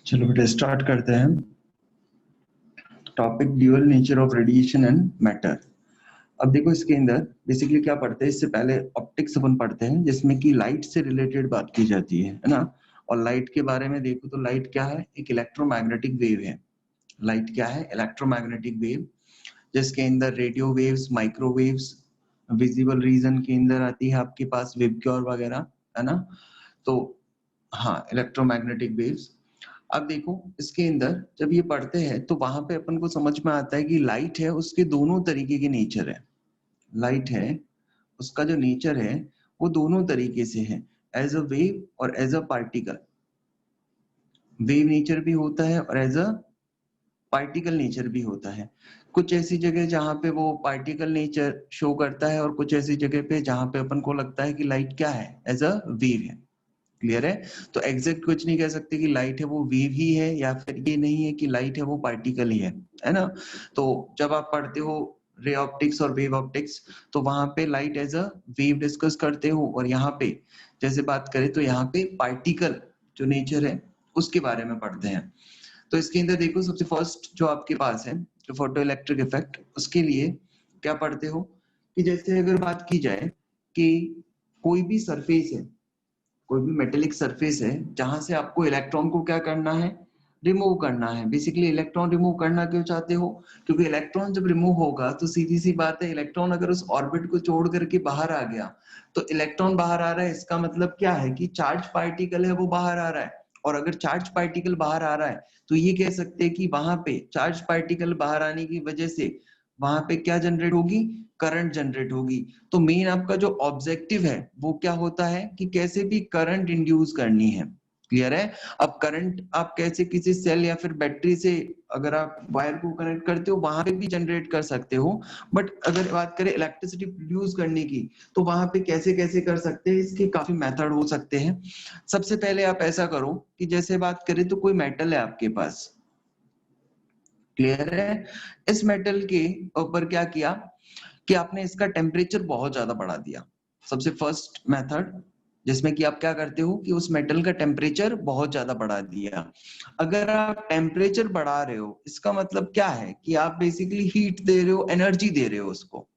चलो बेटा स्टार्ट करते हैं। Topic dual nature of radiation and matter. अब देखो इसके अंदर बेसिकली क्या पढ़ते हैं, इससे पहले ऑप्टिक्स अपन पढ़ते हैं जिसमें कि लाइट से रिलेटेड बात की जाती है ना। और लाइट के बारे में देखो तो लाइट क्या है, एक इलेक्ट्रोमैग्नेटिक वेव है। लाइट क्या है, इलेक्ट्रोमैग्नेटिक वेव, जिसके अंदर radio waves, microwaves, visible region के अंदर आती है आपके पास वेबक्योर वगैरह, है ना। तो हाँ, इलेक्ट्रोमैग्नेटिक वेव्स। अब देखो इसके अंदर जब ये पढ़ते हैं तो वहां पे अपन को समझ में आता है कि लाइट है उसके दोनों तरीके के नेचर है। लाइट है उसका जो नेचर है वो दोनों तरीके से है, एज अ वेव और as a particle. Wave nature भी होता है और एज अ पार्टिकल नेचर भी होता है। कुछ ऐसी जगह जहां पे वो पार्टिकल नेचर शो करता है और कुछ ऐसी जगह पे जहां पे अपन को लगता है कि लाइट क्या है, एज अ वेव है। क्लियर है। तो एग्जैक्ट कुछ नहीं कह सकते कि लाइट है वो वेव ही है, या फिर ये नहीं है कि लाइट है वो पार्टिकल ही है ना। तो जब आप पढ़ते हो रे ऑप्टिक्स और वेव ऑप्टिक्स तो वहां पे light as a wave discuss करते हो, और यहाँ पे जैसे बात करें तो यहाँ पे पार्टिकल जो नेचर है उसके बारे में पढ़ते हैं। तो इसके अंदर देखो सबसे फर्स्ट जो आपके पास है जो फोटो इलेक्ट्रिक इफेक्ट, उसके लिए क्या पढ़ते हो कि जैसे अगर बात की जाए कि कोई भी सरफेस है, कोई भी मेटेलिक सरफेस है जहां से आपको इलेक्ट्रॉन को क्या करना है, रिमूव करना है। बेसिकली इलेक्ट्रॉन रिमूव करना क्यों चाहते हो, क्योंकि इलेक्ट्रॉन जब रिमूव होगा तो सीधी सी बात है, इलेक्ट्रॉन अगर उस ऑर्बिट को छोड़ करके बाहर आ गया तो इलेक्ट्रॉन बाहर आ रहा है, इसका मतलब क्या है कि चार्ज पार्टिकल है वो बाहर आ रहा है। और अगर चार्ज पार्टिकल बाहर आ रहा है तो ये कह सकते हैं कि वहां पे चार्ज पार्टिकल बाहर आने की वजह से वहां पे क्या जनरेट होगी, करंट जनरेट होगी। तो मेन आपका जो ऑब्जेक्टिव है वो क्या होता है कि कैसे भी करंट इंड्यूस करनी है। क्लियर है। अब करंट आप कैसे किसी सेल या फिर बैटरी से अगर आप वायर को कनेक्ट करते हो वहां पे भी जनरेट कर सकते हो, बट अगर बात करें इलेक्ट्रिसिटी प्रोड्यूस करने की तो वहां पे कैसे कैसे कर सकते हैं, इसके काफी मेथड हो सकते हैं। सबसे पहले आप ऐसा करो कि जैसे बात करें तो कोई मेटल है आपके पास, क्लियर है। इस मेटल के ऊपर क्या किया कि आपने इसका टेम्परेचर बहुत ज्यादा बढ़ा दिया। सबसे फर्स्ट मेथड जिसमें कि आप क्या करते हो कि उस मेटल का टेम्परेचर बहुत ज्यादा बढ़ा दिया। अगर आप टेम्परेचर बढ़ा रहे हो इसका मतलब क्या है कि आप बेसिकली हीट दे रहे हो, एनर्जी दे रहे हो उसको,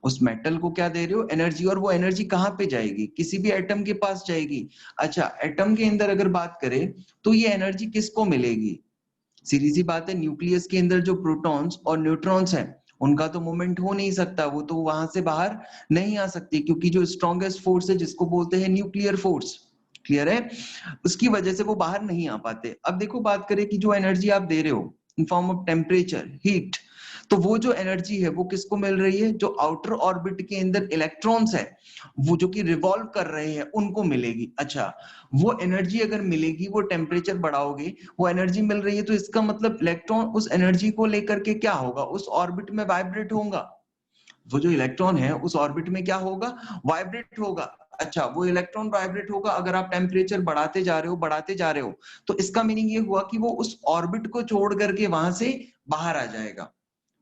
उस मेटल को क्या दे रहे हो, एनर्जी। और वो एनर्जी कहाँ पे जाएगी, किसी भी एटम के पास जाएगी। अच्छा, एटम के अंदर अगर बात करें तो ये एनर्जी किसको मिलेगी, सीधी सी बात है, न्यूक्लियस के अंदर जो प्रोटॉन्स और न्यूट्रॉन्स हैं उनका तो मूवमेंट हो नहीं सकता, वो तो वहां से बाहर नहीं आ सकती, क्योंकि जो स्ट्रॉन्गेस्ट फोर्स है जिसको बोलते हैं न्यूक्लियर फोर्स, क्लियर है, उसकी वजह से वो बाहर नहीं आ पाते। अब देखो बात करें कि जो एनर्जी आप दे रहे हो in form of temperature, heat, तो वो जो एनर्जी है वो किसको मिल रही है, जो आउटर ऑर्बिट के अंदर इलेक्ट्रॉन्स है वो जो कि रिवॉल्व कर रहे हैं उनको मिलेगी। अच्छा, वो एनर्जी अगर मिलेगी, वो टेम्परेचर बढ़ाओगे, वो एनर्जी मिल रही है, तो इसका मतलब इलेक्ट्रॉन उस एनर्जी को लेकर के क्या होगा, उस ऑर्बिट में वाइब्रेट होगा। वो जो इलेक्ट्रॉन है उस ऑर्बिट में क्या होगा, वाइब्रेट होगा। अच्छा, वो इलेक्ट्रॉन वाइब्रेट होगा, अगर आप टेम्परेचर बढ़ाते जा रहे हो बढ़ाते जा रहे हो तो इसका मीनिंग ये हुआ कि वो उस ऑर्बिट को छोड़ करके वहां से बाहर आ जाएगा।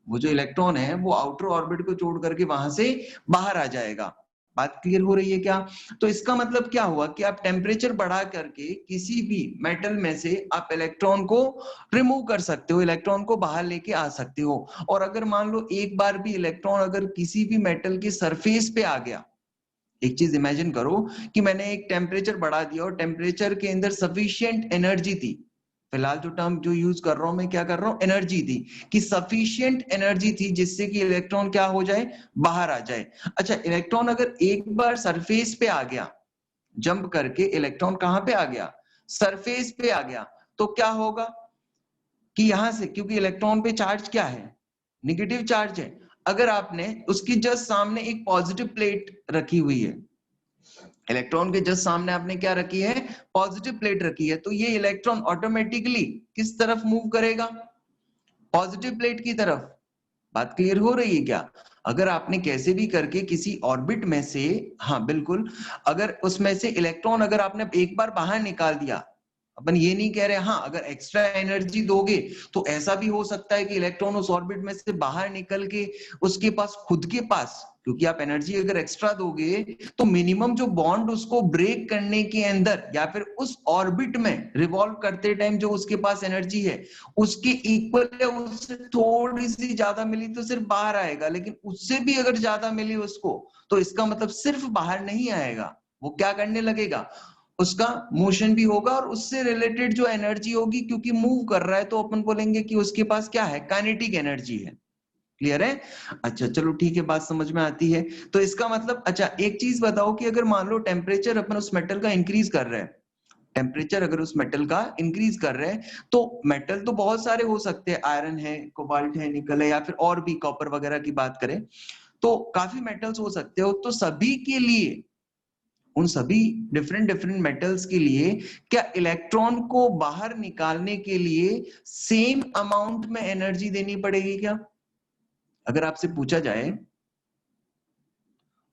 वो जो इलेक्ट्रॉन है वो आउटर ऑर्बिट को छोड़ करके वहां से बाहर आ जाएगा। बात क्लियर हो रही है क्या। तो इसका मतलब क्या हुआ कि आप टेम्परेचर बढ़ा करके किसी भी मेटल में से आप इलेक्ट्रॉन को रिमूव कर सकते हो, इलेक्ट्रॉन को बाहर लेके आ सकते हो। और अगर मान लो एक बार भी इलेक्ट्रॉन अगर किसी भी मेटल के सरफेस पे आ गया, एक चीज इमेजिन करो कि मैंने एक टेम्परेचर बढ़ा दिया और टेम्परेचर के अंदर सफिशिएंट एनर्जी थी, फिलहाल जो टर्म जो यूज कर रहा हूं मैं क्या कर रहा हूं, एनर्जी थी, कि सफिशिएंट एनर्जी थी जिससे कि इलेक्ट्रॉन क्या हो जाए, बाहर आ जाए। अच्छा, इलेक्ट्रॉन अगर एक बार सरफेस पे आ गया, जंप करके इलेक्ट्रॉन कहां पे आ गया, सरफेस पे आ गया, तो क्या होगा कि यहां से, क्योंकि इलेक्ट्रॉन पे चार्ज क्या है, निगेटिव चार्ज है, अगर आपने उसकी जस्ट सामने एक पॉजिटिव प्लेट रखी हुई है, इलेक्ट्रॉन के जस्ट सामने आपने क्या रखी है, पॉजिटिव प्लेट रखी है, तो ये इलेक्ट्रॉन ऑटोमेटिकली किस तरफ मूव करेगा, पॉजिटिव प्लेट की तरफ। बात क्लियर हो रही है क्या? अगर आपने कैसे भी करके किसी ऑर्बिट में से, हाँ बिल्कुल, अगर उसमें से इलेक्ट्रॉन अगर आपने एक बार बाहर निकाल दिया, अपन ये नहीं कह रहे, हाँ अगर एक्स्ट्रा एनर्जी दोगे तो ऐसा भी हो सकता है कि इलेक्ट्रॉन उस ऑर्बिट में से बाहर निकल के उसके पास खुद के पास, क्योंकि आप एनर्जी अगर एक्स्ट्रा दोगे तो मिनिमम जो बॉन्ड उसको ब्रेक करने के अंदर या फिर उस ऑर्बिट में रिवॉल्व करते टाइम जो उसके पास एनर्जी है उसके इक्वल है, उससे थोड़ी सी ज्यादा मिली तो सिर्फ बाहर आएगा, लेकिन उससे भी अगर ज्यादा मिली उसको तो इसका मतलब सिर्फ बाहर नहीं आएगा, वो क्या करने लगेगा, उसका मोशन भी होगा और उससे रिलेटेड जो एनर्जी होगी, क्योंकि मूव कर रहा है तो अपन बोलेंगे कि उसके पास क्या है, काइनेटिक एनर्जी है। क्लियर है? अच्छा चलो ठीक है, बात समझ में आती है। तो इसका मतलब, अच्छा एक चीज बताओ कि अगर मान लो टेम्परेचर अपन उस मेटल का इंक्रीज कर रहे हैं, टेम्परेचर अगर उस मेटल का इंक्रीज कर रहे हैं तो मेटल तो बहुत सारे हो सकते हैं, आयरन है, कोबाल्ट है, निकल है, या फिर और भी कॉपर वगैरह की बात करें तो काफी मेटल्स हो सकते हो, तो सभी के लिए, उन सभी डिफरेंट डिफरेंट मेटल्स के लिए क्या इलेक्ट्रॉन को बाहर निकालने के लिए सेम अमाउंट में एनर्जी देनी पड़ेगी क्या? अगर आपसे पूछा जाए,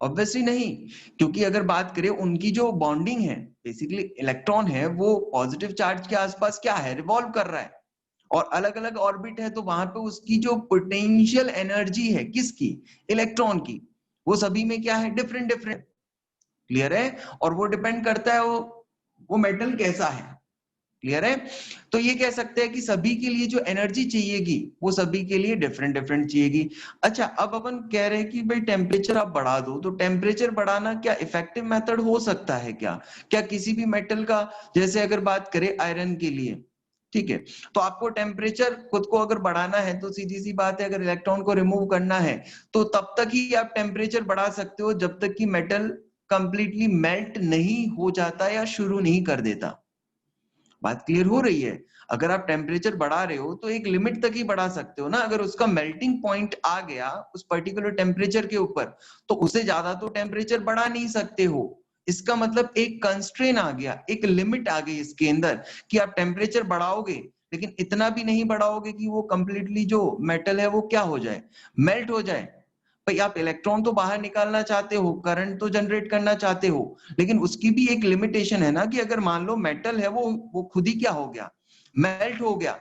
ऑब्वियसली नहीं, क्योंकि अगर बात करें उनकी जो बॉन्डिंग है, बेसिकली इलेक्ट्रॉन है वो पॉजिटिव चार्ज के आसपास क्या है, रिवॉल्व कर रहा है, और अलग अलग ऑर्बिट है तो वहां पे उसकी जो पोटेंशियल एनर्जी है किसकी, इलेक्ट्रॉन की, वो सभी में क्या है, डिफरेंट डिफरेंट। क्लियर है? और वो डिपेंड करता है वो मेटल कैसा है। क्लियर है? तो ये कह सकते हैं कि सभी के लिए जो एनर्जी चाहिएगी वो सभी के लिए डिफरेंट डिफरेंट चाहिएगी। अच्छा अब अपन कह रहे हैं कि भाई टेम्परेचर आप बढ़ा दो, तो टेम्परेचर बढ़ाना क्या इफेक्टिव मेथड हो सकता है क्या? क्या किसी भी मेटल का, जैसे अगर बात करें आयरन के लिए, ठीक है, तो आपको टेम्परेचर खुद को अगर बढ़ाना है तो सीधी सी बात है, अगर इलेक्ट्रॉन को रिमूव करना है तो तब तक ही आप टेम्परेचर बढ़ा सकते हो जब तक कि मेटल कंप्लीटली मेल्ट नहीं हो जाता या शुरू नहीं कर देता। बात क्लियर हो रही है? अगर आप टेम्परेचर बढ़ा रहे हो तो एक लिमिट तक ही बढ़ा सकते हो ना, अगर उसका मेल्टिंग पॉइंट आ गया उस पर्टिकुलर टेम्परेचर के ऊपर तो उससे ज्यादा तो टेम्परेचर बढ़ा नहीं सकते हो। इसका मतलब एक कंस्ट्रेन आ गया, एक लिमिट आ गई इसके अंदर कि आप टेम्परेचर बढ़ाओगे लेकिन इतना भी नहीं बढ़ाओगे कि वो कंप्लीटली जो मेटल है वो क्या हो जाए, मेल्ट हो जाए। भाई आप इलेक्ट्रॉन तो बाहर निकालना चाहते हो, करंट तो जनरेट करना चाहते हो, लेकिन उसकी भी एक लिमिटेशन है ना, कि अगर मान लो मेटल है वो खुद ही क्या हो गया, मेल्ट हो गया,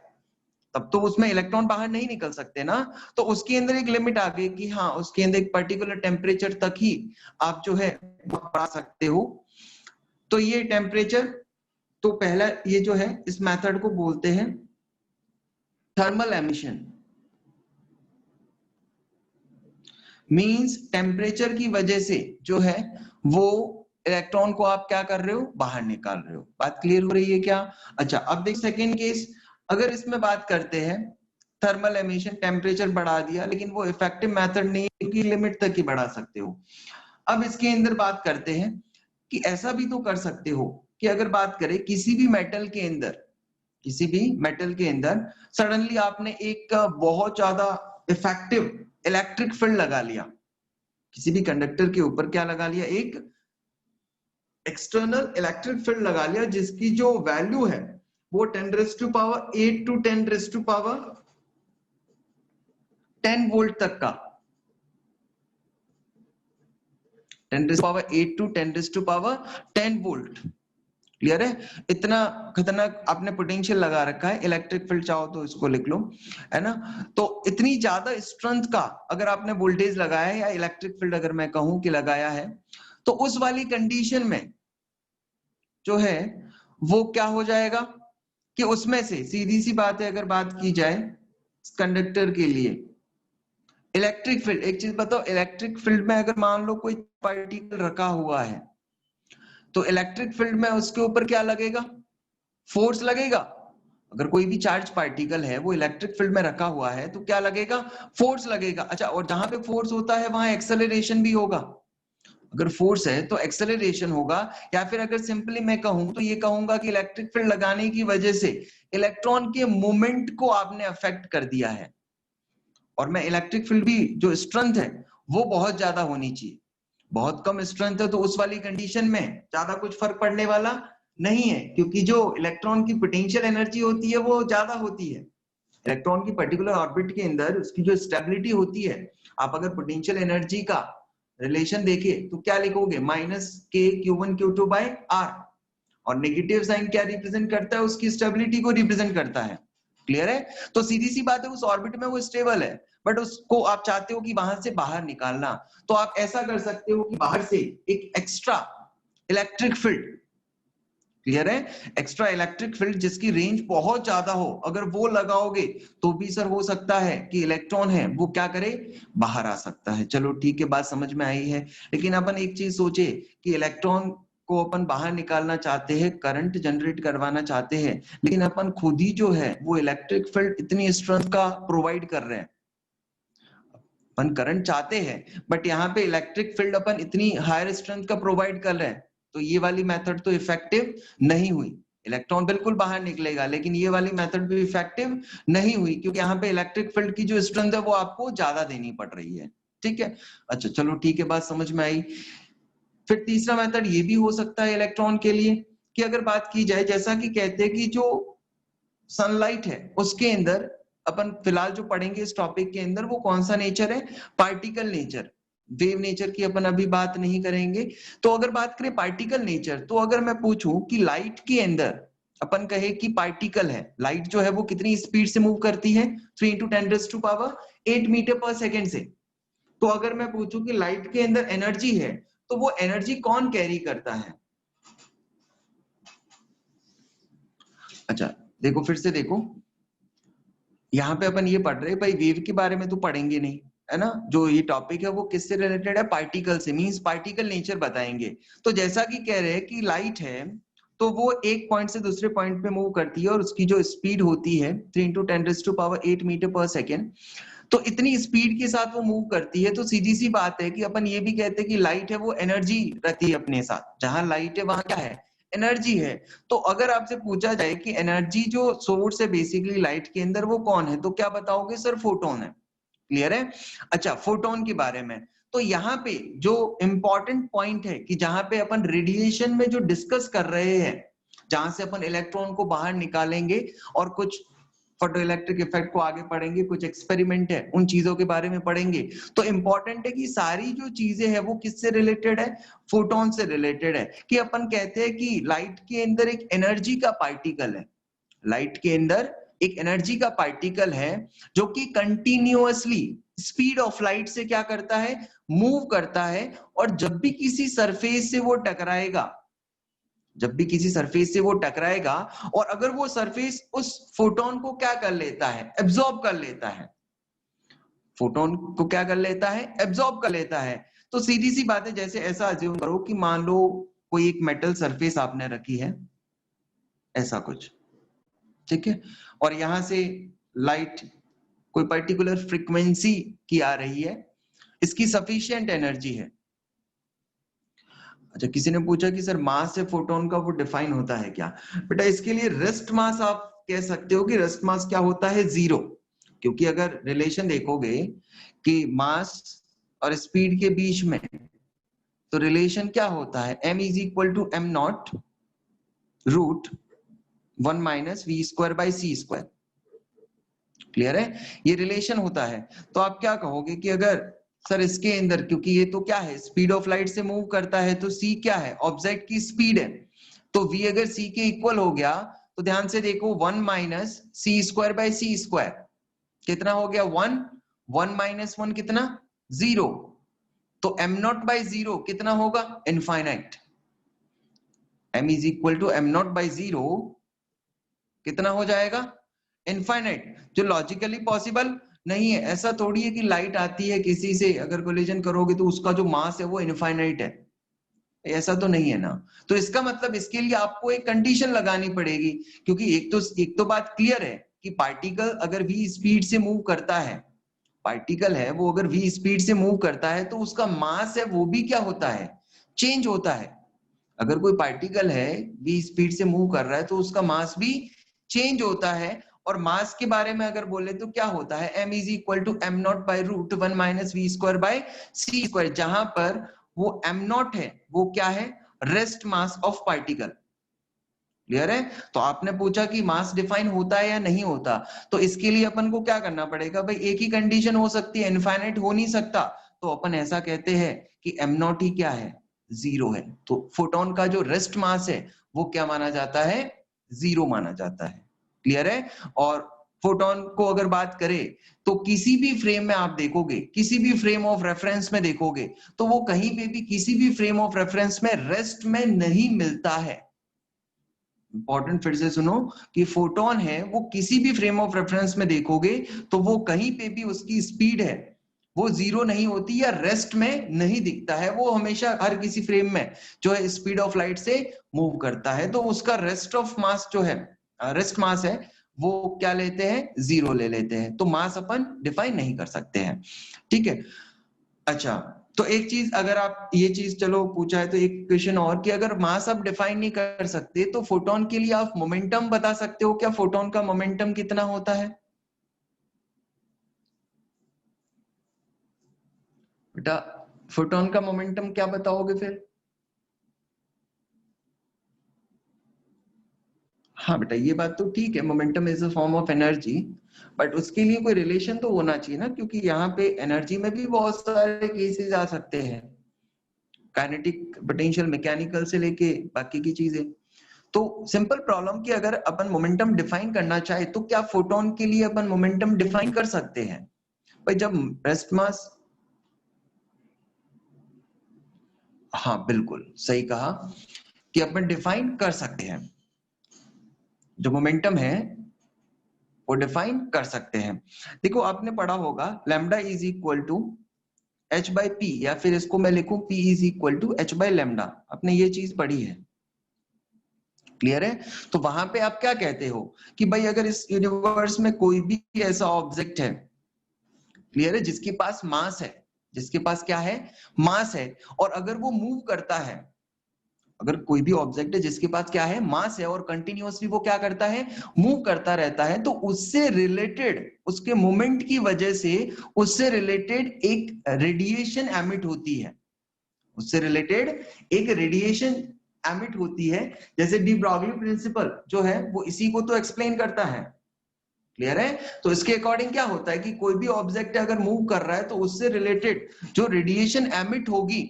तब तो उसमें इलेक्ट्रॉन बाहर नहीं निकल सकते ना। तो उसके अंदर एक लिमिट आ गई कि हाँ उसके अंदर एक पर्टिकुलर टेम्परेचर तक ही आप जो है बढ़ा सकते हो। तो ये टेम्परेचर, तो पहला ये जो है इस मेथड को बोलते हैं थर्मल एमिशन। मींस टेम्परेचर की वजह से जो है वो इलेक्ट्रॉन को आप क्या कर रहे हो, बाहर निकाल रहे हो। बात क्लियर हो रही है क्या? अच्छा अब देख सेकेंड केस, अगर इसमें बात करते हैं थर्मल एमिशन, टेम्परेचर बढ़ा दिया लेकिन वो इफेक्टिव मेथड नहीं है क्योंकि लिमिट तक ही बढ़ा सकते हो। अब इसके अंदर बात करते हैं कि ऐसा भी तो कर सकते हो कि अगर बात करें किसी भी मेटल के अंदर, किसी भी मेटल के अंदर सडनली आपने एक बहुत ज्यादा इफेक्टिव इलेक्ट्रिक फील्ड लगा लिया, किसी भी कंडक्टर के ऊपर क्या लगा लिया, एक एक्सटर्नल इलेक्ट्रिक फील्ड लगा लिया जिसकी जो वैल्यू है वो 10⁸ टू 10 वोल्ट तक का, 10⁸ टू 10 वोल्ट। क्लियर है? इतना खतरनाक आपने पोटेंशियल लगा रखा है, इलेक्ट्रिक फील्ड चाहो तो इसको लिख लो, है ना। तो इतनी ज्यादा स्ट्रेंथ का अगर आपने वोल्टेज लगाया है या इलेक्ट्रिक फील्ड अगर मैं कहूं कि लगाया है, तो उस वाली कंडीशन में जो है वो क्या हो जाएगा कि उसमें से सीधी सी बात है, अगर बात की जाए कंडक्टर के लिए इलेक्ट्रिक फील्ड, एक चीज बताओ, इलेक्ट्रिक फील्ड में अगर मान लो कोई पार्टिकल रखा हुआ है तो इलेक्ट्रिक फील्ड में उसके ऊपर क्या लगेगा, फोर्स लगेगा। अगर कोई भी चार्ज पार्टिकल है वो इलेक्ट्रिक फील्ड में रखा हुआ है तो क्या लगेगा, फोर्स लगेगा। अच्छा और जहां पे फोर्स होता है वहां एक्सेलरेशन भी होगा, अगर फोर्स है तो एक्सेलरेशन होगा। या फिर अगर सिंपली मैं कहूं तो ये कहूंगा कि इलेक्ट्रिक फील्ड लगाने की वजह से इलेक्ट्रॉन के मूवमेंट को आपने अफेक्ट कर दिया है, और मैं इलेक्ट्रिक फील्ड भी जो स्ट्रेंथ है वो बहुत ज्यादा होनी चाहिए, बहुत कम स्ट्रेंथ है तो उस वाली कंडीशन में ज्यादा कुछ फर्क पड़ने वाला नहीं है, क्योंकि जो इलेक्ट्रॉन की पोटेंशियल एनर्जी होती है वो ज्यादा होती है। इलेक्ट्रॉन की पर्टिकुलर ऑर्बिट के अंदर उसकी जो स्टेबिलिटी होती है, आप अगर पोटेंशियल एनर्जी का रिलेशन देखें तो क्या लिखोगे, -k(q1q2/r), और नेगेटिव साइन क्या रिप्रेजेंट करता है, उसकी स्टेबिलिटी को रिप्रेजेंट करता है। क्लियर है? तो सीधी सी बात है, उस ऑर्बिट में वो स्टेबल है, बट उसको आप चाहते हो कि वहां से बाहर निकालना, तो आप ऐसा कर सकते हो कि बाहर से एक एक्स्ट्रा इलेक्ट्रिक फील्ड, क्लियर है, एक्स्ट्रा इलेक्ट्रिक फील्ड जिसकी रेंज बहुत ज्यादा हो, अगर वो लगाओगे तो भी सर हो सकता है कि इलेक्ट्रॉन है वो क्या करे, बाहर आ सकता है। चलो ठीक है, बात समझ में आई है। लेकिन अपन एक चीज सोचे कि इलेक्ट्रॉन को अपन बाहर निकालना चाहते हैं, करंट जनरेट करवाना चाहते हैं, लेकिन अपन खुद ही जो है वो इलेक्ट्रिक फील्ड इतनी स्ट्रेंथ का प्रोवाइड कर रहे हैं। अपन करंट चाहते हैं बट यहाँ पे इलेक्ट्रिक फील्ड अपन इतनी हायर स्ट्रेंथ का प्रोवाइड कर रहे हैं, तो ये वाली मेथड तो इफेक्टिव नहीं हुई। इलेक्ट्रॉन बिल्कुल बाहर निकलेगा, लेकिन ये वाली मेथड भी इफेक्टिव नहीं हुई, क्योंकि यहाँ पे इलेक्ट्रिक फील्ड की जो स्ट्रेंथ है वो आपको ज्यादा देनी पड़ रही है। ठीक है, अच्छा चलो ठीक है, बात समझ में आई। फिर तीसरा मेथड ये भी हो सकता है इलेक्ट्रॉन के लिए कि अगर बात की जाए, जैसा कि कहते हैं कि जो सनलाइट है उसके अंदर, अपन फिलहाल जो पढ़ेंगे इस टॉपिक के अंदर वो कौन सा नेचर है, पार्टिकल नेचर, वेव नेचर की अपन अभी बात नहीं करेंगे। तो अगर बात करें पार्टिकल नेचर, तो अगर मैं पूछूं कि लाइट के अंदर अपन कहे कि पार्टिकल है, लाइट जो है वो कितनी स्पीड से मूव करती है, 3 × 10⁸ मीटर पर सेकेंड से। तो अगर मैं पूछूं कि लाइट के अंदर एनर्जी है, तो वो एनर्जी कौन कैरी करता है। अच्छा देखो, फिर से देखो, यहाँ पे अपन ये पढ़ रहे हैं भाई, वेव के बारे में तो पढ़ेंगे नहीं, है ना, जो ये टॉपिक है वो किससे रिलेटेड है, पार्टिकल से, मींस पार्टिकल नेचर बताएंगे। तो जैसा कि कह रहे हैं कि लाइट है तो वो एक पॉइंट से दूसरे पॉइंट पे मूव करती है, और उसकी जो स्पीड होती है 3 × 10⁸ मीटर पर सेकेंड, तो इतनी स्पीड के साथ वो मूव करती है। तो सीधी सी बात है कि अपन ये भी कहते हैं कि लाइट है वो एनर्जी रखती है अपने साथ, जहां लाइट है वहां क्या है, एनर्जी है। तो अगर आपसे पूछा जाए कि एनर्जी जो सोर्स है बेसिकली लाइट के अंदर वो कौन है, तो क्या बताओगे, सर फोटोन है। क्लियर है? अच्छा, फोटोन के बारे में तो यहाँ पे जो इंपॉर्टेंट पॉइंट है कि जहां पे अपन रेडिएशन में जो डिस्कस कर रहे हैं, जहां से अपन इलेक्ट्रॉन को बाहर निकालेंगे और कुछ फोटो इलेक्ट्रिक इफेक्ट को आगे पढ़ेंगे, कुछ एक्सपेरिमेंट है उन चीजों के बारे में पढ़ेंगे। तो इंपॉर्टेंट है कि सारी जो चीजें हैं वो किससे रिलेटेड है, फोटोन से रिलेटेड है। कि अपन कहते हैं कि लाइट के अंदर एक एनर्जी का पार्टिकल है, लाइट के अंदर एक एनर्जी का पार्टिकल है जो कि कंटिन्यूअसली स्पीड ऑफ लाइट से क्या करता है, मूव करता है। और जब भी किसी सरफेस से वो टकराएगा, जब भी किसी सरफेस से वो टकराएगा, और अगर वो सरफेस उस फोटोन को क्या कर लेता है, एब्जॉर्ब कर लेता है, फोटोन को क्या कर लेता है, एब्जॉर्ब कर लेता है। तो सीधी सी बात है, जैसे ऐसा अज्यूम करो कि मान लो कोई एक मेटल सरफेस आपने रखी है, ऐसा कुछ, ठीक है, और यहां से लाइट कोई पर्टिकुलर फ्रीक्वेंसी की आ रही है, इसकी सफिशिएंट एनर्जी है। अच्छा, किसी ने पूछा कि सर मास से फोटोन का वो डिफाइन होता है क्या, बेटा इसके लिए रेस्ट मास आप कह सकते हो कि रेस्ट मास क्या होता है, 0। क्योंकि अगर रिलेशन देखोगे कि मास और स्पीड के बीच में, तो रिलेशन क्या होता है, m = m0 √1 - v²/c²। क्लियर है, ये रिलेशन होता है। तो आप क्या कहोगे कि अगर सर इसके अंदर, क्योंकि ये तो क्या है, स्पीड ऑफ लाइट से मूव करता है, तो c क्या है, ऑब्जेक्ट की स्पीड है, तो v अगर c के इक्वल हो गया, तो ध्यान से देखो 1 - c²/c², कितना हो गया, 1, 1 - 1 कितना, 0। तो m0/0 कितना होगा, इनफाइनाइट। m = m0/0 कितना हो जाएगा, इनफाइनाइट, जो लॉजिकली पॉसिबल नहीं है। ऐसा थोड़ी है कि लाइट आती है किसी से, अगर कोलिजन करोगे तो उसका जो मास है वो इनफाइनाइट है, ऐसा तो नहीं है ना। तो इसका मतलब इसके लिए आपको एक कंडीशन लगानी पड़ेगी, क्योंकि एक तो बात क्लियर है कि पार्टिकल अगर v स्पीड से मूव करता है, पार्टिकल है वो अगर v स्पीड से मूव करता है, तो उसका मास है वो भी क्या होता है, चेंज होता है। अगर कोई पार्टिकल है v स्पीड से मूव कर रहा है, तो उसका मास भी चेंज होता है। और मास के बारे में अगर बोले तो क्या होता है, m = m0/√1 - v²/c², जहां पर वो m0 है वो क्या है, rest mass of particle. Clear है? तो आपने पूछा कि मास डिफाइन होता है या नहीं होता, तो इसके लिए अपन को क्या करना पड़ेगा भाई, एक ही कंडीशन हो सकती है, इनफाइनाइट हो नहीं सकता, तो अपन ऐसा कहते हैं कि एम नॉट ही क्या है, जीरो है। तो फोटोन का जो रेस्ट मास है वो क्या माना जाता है, जीरो माना जाता है। क्लियर है? और फोटोन को अगर बात करें तो किसी भी फ्रेम में आप देखोगे, किसी भी फ्रेम ऑफ रेफरेंस में देखोगे, तो वो कहीं पे भी किसी भी फ्रेम ऑफ रेफरेंस में रेस्ट में नहीं मिलता है। इंपॉर्टेंट फिर से सुनो कि फोटोन है वो किसी भी फ्रेम ऑफ रेफरेंस में देखोगे तो वो कहीं पे भी उसकी स्पीड है वो जीरो नहीं होती या रेस्ट में नहीं दिखता है, वो हमेशा हर किसी फ्रेम में जो है स्पीड ऑफ लाइट से मूव करता है, तो उसका रेस्ट ऑफ मास जो है, रेस्ट मास है, वो क्या लेते हैं, जीरो ले लेते हैं। तो मास अपन डिफाइन नहीं कर सकते हैं। ठीक है? अच्छा, तो एक चीज अगर आप ये चीज चलो पूछा है तो एक क्वेश्चन और कि अगर मास आप डिफाइन नहीं कर सकते तो फोटोन के लिए आप मोमेंटम बता सकते हो क्या, फोटोन का मोमेंटम कितना होता है? बेटा फोटोन का मोमेंटम क्या बताओगे फिर? हाँ बेटा ये बात तो ठीक है, momentum is a form of energy, but उसके लिए कोई रिलेशन तो होना चाहिए ना, क्योंकि यहाँ पे एनर्जी में भी बहुत सारे केसेस आ सकते हैं, काइनेटिक, पोटेंशियल, मैकेनिकल से लेके बाकी की चीजें। तो सिंपल प्रॉब्लम कि अगर अपन मोमेंटम डिफाइन करना चाहे तो क्या फोटोन के लिए अपन मोमेंटम डिफाइन कर सकते हैं? भाई जब रेस्ट मास, हाँ बिल्कुल सही कहा कि अपन डिफाइन कर सकते हैं, जो मोमेंटम है वो डिफाइन कर सकते हैं। देखो आपने पढ़ा होगा lambda is equal to h by p, या फिर इसको मैं लिखूं p is equal to h by lambda, आपने ये चीज पढ़ी है। क्लियर है? तो वहां पे आप क्या कहते हो कि भाई अगर इस यूनिवर्स में कोई भी ऐसा ऑब्जेक्ट है, क्लियर है, जिसके पास मास है, जिसके पास क्या है, मास है, और अगर वो मूव करता है, अगर कोई भी ऑब्जेक्ट है जिसके पास क्या है, मास है, और कंटिन्यूअसली वो क्या करता है, मूव करता रहता है, तो उससे रिलेटेड, उसके मोमेंट की वजह से उससे रिलेटेड एक रेडिएशन एमिट होती है, उससे रिलेटेड एक रेडिएशन एमिट होती है। जैसे डी ब्रॉगली प्रिंसिपल जो है वो इसी को तो एक्सप्लेन करता है। क्लियर है? तो इसके अकॉर्डिंग क्या होता है कि कोई भी ऑब्जेक्ट अगर मूव कर रहा है तो उससे रिलेटेड जो रेडिएशन एमिट होगी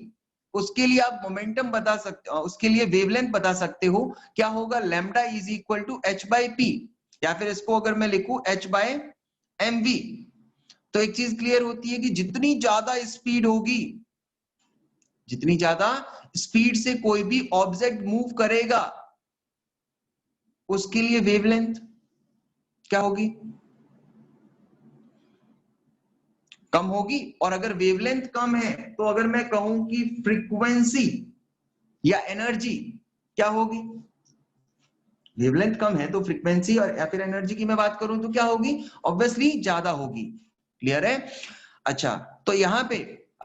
उसके लिए आप मोमेंटम बता सकते, उसके लिए वेवलेंथ बता सकते हो, क्या होगा, lambda is equal to h by p, या फिर इसको अगर मैं लिखूं एच बाय एम वी। तो एक चीज क्लियर होती है कि जितनी ज्यादा स्पीड होगी, जितनी ज्यादा स्पीड से कोई भी ऑब्जेक्ट मूव करेगा उसके लिए वेवलेंथ क्या होगी, कम होगी। और अगर वेवलेंथ कम है तो अगर मैं कहूं कि फ्रीक्वेंसी या एनर्जी क्या होगी, वेवलेंथ कम है तो फ्रीक्वेंसी और या फिर एनर्जी की मैं बात करूं तो क्या होगी, ऑब्वियसली ज्यादा होगी। क्लियर है? अच्छा, तो यहाँ पे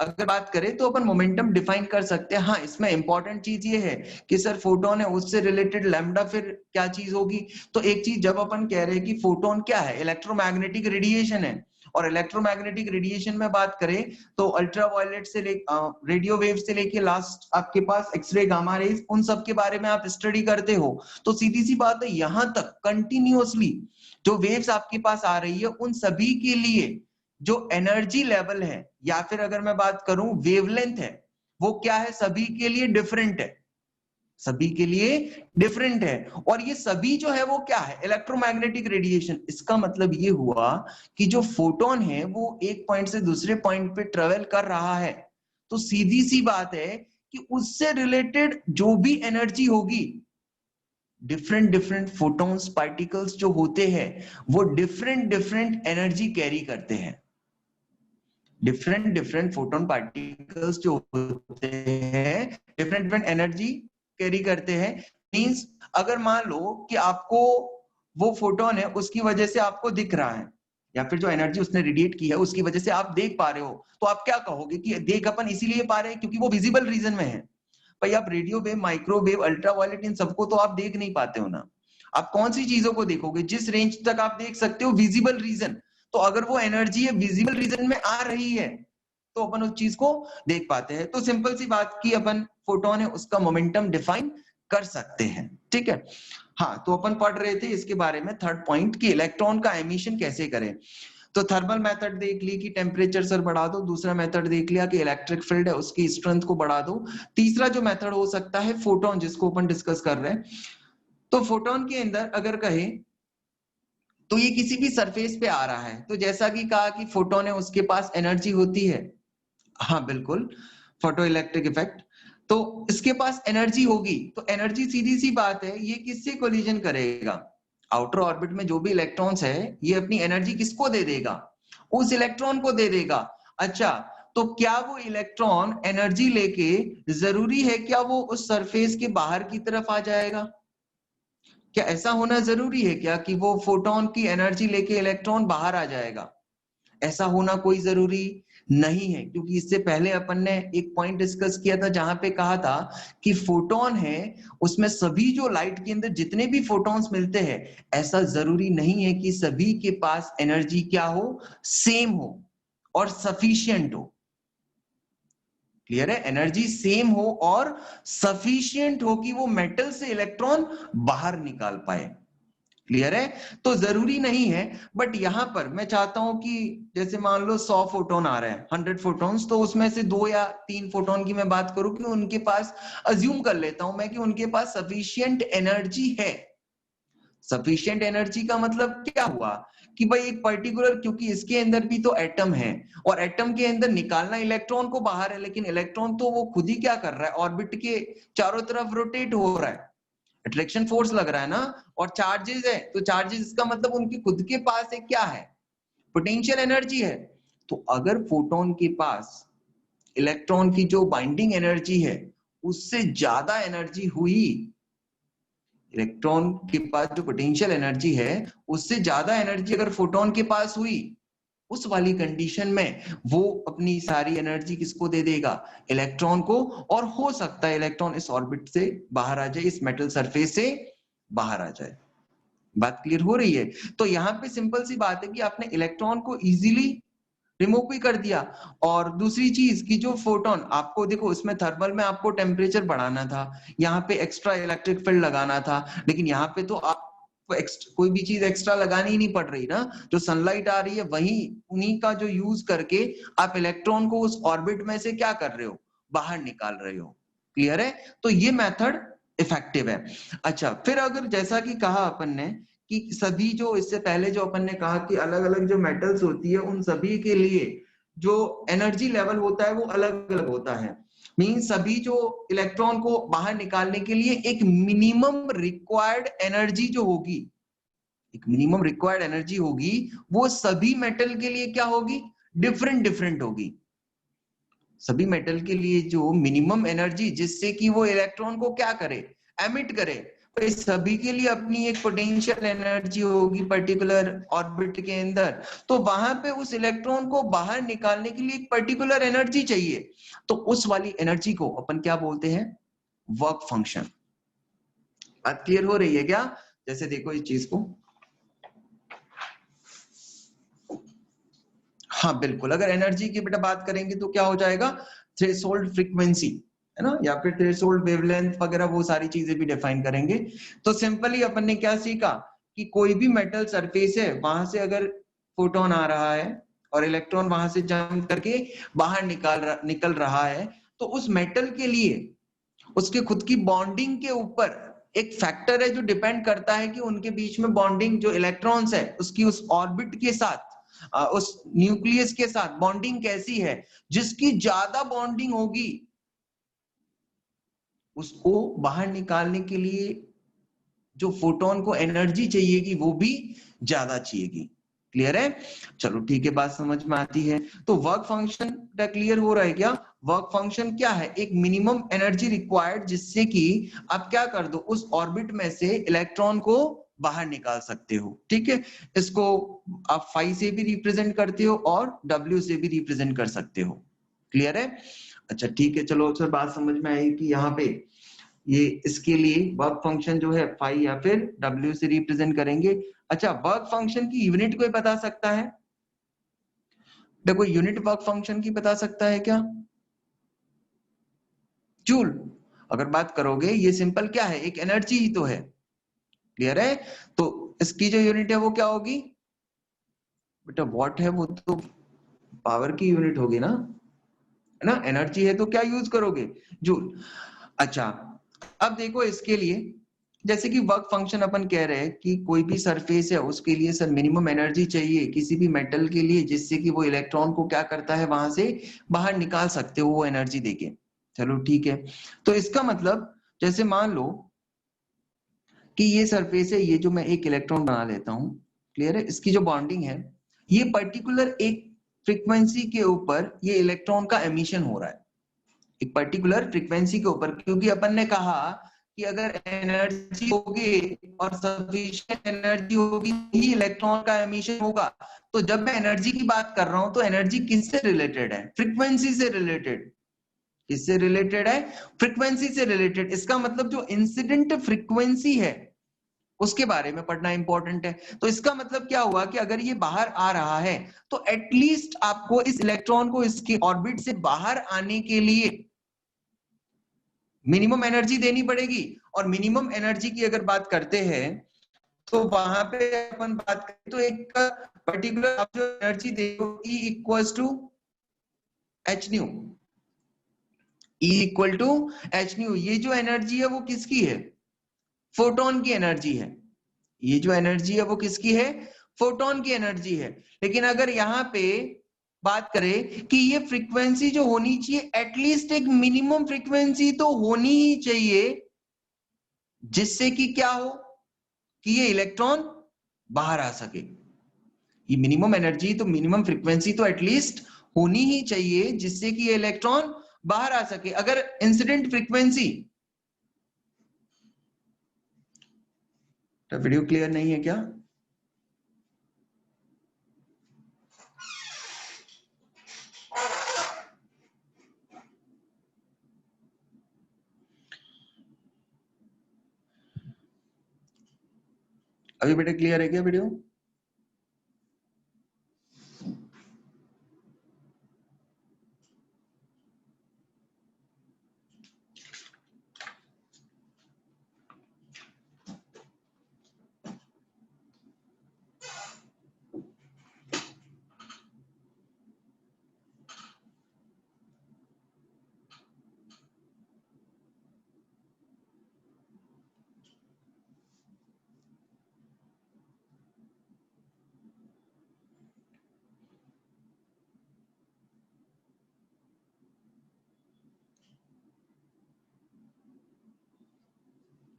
अगर बात करें तो अपन मोमेंटम डिफाइन कर सकते हैं। हाँ, इसमें इंपॉर्टेंट चीज ये है कि सर फोटोन है उससे रिलेटेड लैम्डा फिर क्या चीज होगी, तो एक चीज जब अपन कह रहे हैं कि फोटोन क्या है, इलेक्ट्रोमैग्नेटिक रेडिएशन है, और इलेक्ट्रोमैग्नेटिक रेडिएशन में बात करें तो अल्ट्रावायलेट से रेडियो वेव से लेके लास्ट आपके पास एक्सरे, गामा रेज, उन सब के बारे में आप स्टडी करते हो, तो सीधी सी बात है यहां तक कंटिन्यूअसली जो वेव्स आपके पास आ रही है उन सभी के लिए जो एनर्जी लेवल है या फिर अगर मैं बात करूं वेवलेंथ है, वो क्या है, सभी के लिए डिफरेंट है, सभी के लिए डिफरेंट है। और ये सभी जो है वो क्या है, इलेक्ट्रोमैग्नेटिक रेडिएशन। इसका मतलब ये हुआ कि जो फोटोन है वो एक पॉइंट से दूसरे पॉइंट पे ट्रेवल कर रहा है, तो सीधी सी बात है कि उससे रिलेटेड जो भी एनर्जी होगी, डिफरेंट डिफरेंट फोटॉन्स पार्टिकल्स जो होते हैं वो डिफरेंट डिफरेंट एनर्जी कैरी करते हैं, डिफरेंट डिफरेंट फोटोन पार्टिकल्स जो होते हैं डिफरेंट डिफरेंट एनर्जी कैरी करते हैं। मींस अगर मान लो कि आपको वो फोटोन है उसकी वजह से आपको दिख रहा है, या फिर जो एनर्जी उसने रेडिएट की है उसकी वजह से आप देख पा रहे हो, तो आप क्या कहोगे कि देख अपन इसीलिए पा रहे हैं क्योंकि वो विजिबल रीजन में है। भाई आप रेडियो वेव, माइक्रोवेव, अल्ट्रावायलेट, इन सबको तो आप देख नहीं पाते हो ना, आप कौन सी चीजों को देखोगे, जिस रेंज तक आप देख सकते हो विजिबल रीजन, तो अगर वो एनर्जी है विजिबल रीजन में आ रही है तो अपन उस चीज को देख पाते हैं। तो सिंपल सी बात की अपन फोटोन है उसका मोमेंटम डिफाइन कर सकते हैं, ठीक है। हाँ, तो अपन पढ़ रहे थे इसके बारे में थर्ड पॉइंट कि इलेक्ट्रॉन का एमिशन कैसे करें। तो थर्मल मेथड देख ली कि टेम्परेचर सर बढ़ा दो, दूसरा मेथड देख लिया कि इलेक्ट्रिक फील्ड है उसकी स्ट्रेंथ को बढ़ा दो, तीसरा जो मेथड हो सकता है फोटोन, जिसको अपन डिस्कस कर रहे हैं। तो फोटोन के अंदर अगर कहे तो ये किसी भी सरफेस पे आ रहा है, तो जैसा कि कहा कि फोटोन है उसके पास एनर्जी होती है, हाँ बिल्कुल, फोटो इलेक्ट्रिक इफेक्ट, तो इसके पास एनर्जी होगी, तो एनर्जी सीधी सी बात है ये किससे कोलिजन करेगा, आउटर ऑर्बिट में जो भी इलेक्ट्रॉन्स है ये अपनी एनर्जी किसको दे देगा, उस इलेक्ट्रॉन को दे देगा। अच्छा, तो क्या वो इलेक्ट्रॉन एनर्जी लेके जरूरी है क्या वो उस सरफेस के बाहर की तरफ आ जाएगा, क्या ऐसा होना जरूरी है क्या कि वो फोटोन की एनर्जी लेके इलेक्ट्रॉन बाहर आ जाएगा, ऐसा होना कोई जरूरी नहीं है, क्योंकि इससे पहले अपन ने एक पॉइंट डिस्कस किया था जहां पे कहा था कि फोटोन है उसमें सभी जो लाइट के अंदर जितने भी फोटॉन्स मिलते हैं ऐसा जरूरी नहीं है कि सभी के पास एनर्जी क्या हो, सेम हो और सफिशिएंट हो। क्लियर है, एनर्जी सेम हो और सफिशिएंट हो कि वो मेटल से इलेक्ट्रॉन बाहर निकाल पाए। क्लियर है, तो जरूरी नहीं है, बट यहां पर मैं चाहता हूं कि जैसे मान लो 100 फोटोन आ रहे हैं, 100 फोटॉन्स, तो उसमें से 2 या 3 फोटोन की मैं बात करूं कि उनके पास, अज्यूम कर लेता हूं मैं कि उनके पास सफिशिएंट एनर्जी है। सफिशिएंट एनर्जी का मतलब क्या हुआ कि भाई एक पर्टिकुलर, क्योंकि इसके अंदर भी तो एटम है और एटम के अंदर निकालना इलेक्ट्रॉन को बाहर है, लेकिन इलेक्ट्रॉन तो वो खुद ही क्या कर रहा है, ऑर्बिट के चारों तरफ रोटेट हो रहा है, अट्रैक्शन फोर्स लग रहा है ना, और चार्जेस है, तो चार्जेस का मतलब उनके खुद के पास एक क्या है, पोटेंशियल एनर्जी है। तो अगर फोटोन के पास इलेक्ट्रॉन की जो बाइंडिंग एनर्जी है उससे ज्यादा एनर्जी हुई, इलेक्ट्रॉन के पास जो पोटेंशियल एनर्जी है उससे ज्यादा एनर्जी अगर फोटोन के पास हुई, उस वाली कंडीशन में वो अपनी सारी एनर्जी किसको दे देगा, इलेक्ट्रॉन को, और हो सकता है इलेक्ट्रॉन इस ऑर्बिट से बाहर आ जाए, इस मेटल सरफेस से बाहर आ जाए। बात क्लियर हो रही है, तो यहाँ पे सिंपल सी बात है कि आपने इलेक्ट्रॉन को इजीली रिमूव भी कर दिया। और दूसरी चीज कि जो फोटोन, आपको देखो इसमें थर्मल में आपको टेम्परेचर बढ़ाना था, यहाँ पे एक्स्ट्रा इलेक्ट्रिक फील्ड लगाना था, लेकिन यहाँ पे तो आप कोई भी चीज एक्स्ट्रा लगानी ही नहीं पड़ रही ना, जो सनलाइट आ रही है वही, उन्हीं का जो यूज करके आप इलेक्ट्रॉन को उस ऑर्बिट में से क्या कर रहे हो, बाहर निकाल रहे हो। क्लियर है, तो ये मेथड इफेक्टिव है। अच्छा, फिर अगर जैसा कि कहा अपन ने कि सभी, जो इससे पहले जो अपन ने कहा कि अलग अलग जो मेटल्स होती है उन सभी के लिए जो एनर्जी लेवल होता है वो अलग अलग होता है, मीन सभी जो इलेक्ट्रॉन को बाहर निकालने के लिए एक मिनिमम रिक्वायर्ड एनर्जी जो होगी, एक मिनिमम रिक्वायर्ड एनर्जी होगी, वो सभी मेटल के लिए क्या होगी, डिफरेंट डिफरेंट होगी। सभी मेटल के लिए जो मिनिमम एनर्जी जिससे कि वो इलेक्ट्रॉन को क्या करे, एमिट करे, तो सभी के लिए अपनी एक पोटेंशियल एनर्जी होगी पर्टिकुलर ऑर्बिट के अंदर, तो वहां पे उस इलेक्ट्रॉन को बाहर निकालने के लिए एक पर्टिकुलर एनर्जी चाहिए, तो उस वाली एनर्जी को अपन क्या बोलते हैं, वर्क फंक्शन। बात क्लियर हो रही है क्या, जैसे देखो इस चीज को, हाँ बिल्कुल, अगर एनर्जी की बेटा बात करेंगे तो क्या हो जाएगा, थ्रेशोल्ड फ्रीक्वेंसी, है ना, या फिर थ्रेशोल्ड वेवलेंथ वगैरह, वो सारी चीजें भी डिफाइन करेंगे। तो सिंपली अपन ने क्या सीखा कि कोई भी मेटल सरफेस है वहां से अगर फोटोन आ रहा है और इलेक्ट्रॉन वहां से जंप करके बाहर निकल रहा है, तो उस मेटल के लिए उसके खुद की बॉन्डिंग के ऊपर एक फैक्टर है जो डिपेंड करता है कि उनके बीच में बॉन्डिंग, जो इलेक्ट्रॉन्स है उसकी उस ऑर्बिट के साथ, उस न्यूक्लियस के साथ बॉन्डिंग कैसी है, जिसकी ज्यादा बॉन्डिंग होगी उसको बाहर निकालने के लिए जो फोटोन को एनर्जी चाहिएगी वो भी ज्यादा चाहिएगी। क्लियर है, चलो ठीक है, बात समझ में आती है। तो वर्क फंक्शन का क्लियर हो रहा है क्या, वर्क फंक्शन क्या है, एक मिनिमम एनर्जी रिक्वायर्ड जिससे कि आप क्या कर दो, उस ऑर्बिट में से इलेक्ट्रॉन को बाहर निकाल सकते हो। ठीक है, इसको आप फाई से भी रिप्रेजेंट करते हो और डब्ल्यू से भी रिप्रेजेंट कर सकते हो। क्लियर है, अच्छा ठीक है, चलो सर बात समझ में आई कि यहाँ पे ये इसके लिए वर्क फंक्शन जो है फाई या फिर डब्ल्यू से रिप्रेजेंट करेंगे। अच्छा, वर्क फंक्शन की यूनिट कोई बता सकता है, देखो यूनिट वर्क फंक्शन की बता सकता है क्या, जूल। अगर बात करोगे ये सिंपल क्या है, एक एनर्जी ही तो है। क्लियर है? तो इसकी जो यूनिट है वो क्या होगी बेटा, वॉट है वो तो पावर की यूनिट होगी ना, है ना। एनर्जी है तो क्या यूज करोगे, जूल। अच्छा, अब देखो इसके लिए जैसे कि वर्क फंक्शन अपन कह रहे हैं कि कोई भी सरफेस है उसके लिए सर मिनिमम एनर्जी चाहिए किसी भी मेटल के लिए, जिससे कि वो इलेक्ट्रॉन को क्या करता है वहां से बाहर निकाल सकते हो वो एनर्जी देके। चलो ठीक है, तो इसका मतलब जैसे मान लो कि ये सरफेस है, ये जो मैं एक इलेक्ट्रॉन बना लेता हूं, क्लियर है, इसकी जो बॉन्डिंग है ये पर्टिकुलर एक फ्रीक्वेंसी के ऊपर ये इलेक्ट्रॉन का एमिशन हो रहा है, एक पर्टिकुलर फ्रीक्वेंसी के ऊपर, क्योंकि अपन ने कहा कि अगर एनर्जी होगी और सफिशिएंट एनर्जी होगी ही इलेक्ट्रॉन का एमिशन होगा। तो जब मैं एनर्जी की बात कर रहा हूं तो एनर्जी किससे रिलेटेड है, फ्रीक्वेंसी से रिलेटेड। किससे रिलेटेड है, फ्रीक्वेंसी से रिलेटेड। इसका मतलब जो इंसिडेंट फ्रीक्वेंसी है उसके बारे में पढ़ना इंपॉर्टेंट है। तो इसका मतलब क्या हुआ कि अगर ये बाहर आ रहा है तो एटलीस्ट आपको इस इलेक्ट्रॉन को इसके ऑर्बिट से बाहर आने के लिए मिनिमम एनर्जी देनी पड़ेगी। और मिनिमम एनर्जी की अगर बात करते हैं तो वहां पे अपन बात करें तो एक पर्टिकुलर आप जो एनर्जी देखो E equals to h nu, E equal to h nu. ये जो एनर्जी है वो किसकी है, फोटोन की एनर्जी है। ये जो एनर्जी है वो किसकी है, फोटोन की एनर्जी है। लेकिन अगर यहाँ पे बात करें कि ये फ्रीक्वेंसी जो होनी चाहिए एटलीस्ट एक मिनिमम फ्रीक्वेंसी तो होनी ही चाहिए, जिससे कि क्या हो कि ये इलेक्ट्रॉन बाहर आ सके। ये मिनिमम एनर्जी तो मिनिमम फ्रीक्वेंसी तो एटलीस्ट होनी ही चाहिए जिससे कि ये इलेक्ट्रॉन बाहर आ सके। अगर इंसिडेंट फ्रीक्वेंसी, तो वीडियो क्लियर नहीं है क्या? अभी बेटा क्लियर है क्या वीडियो?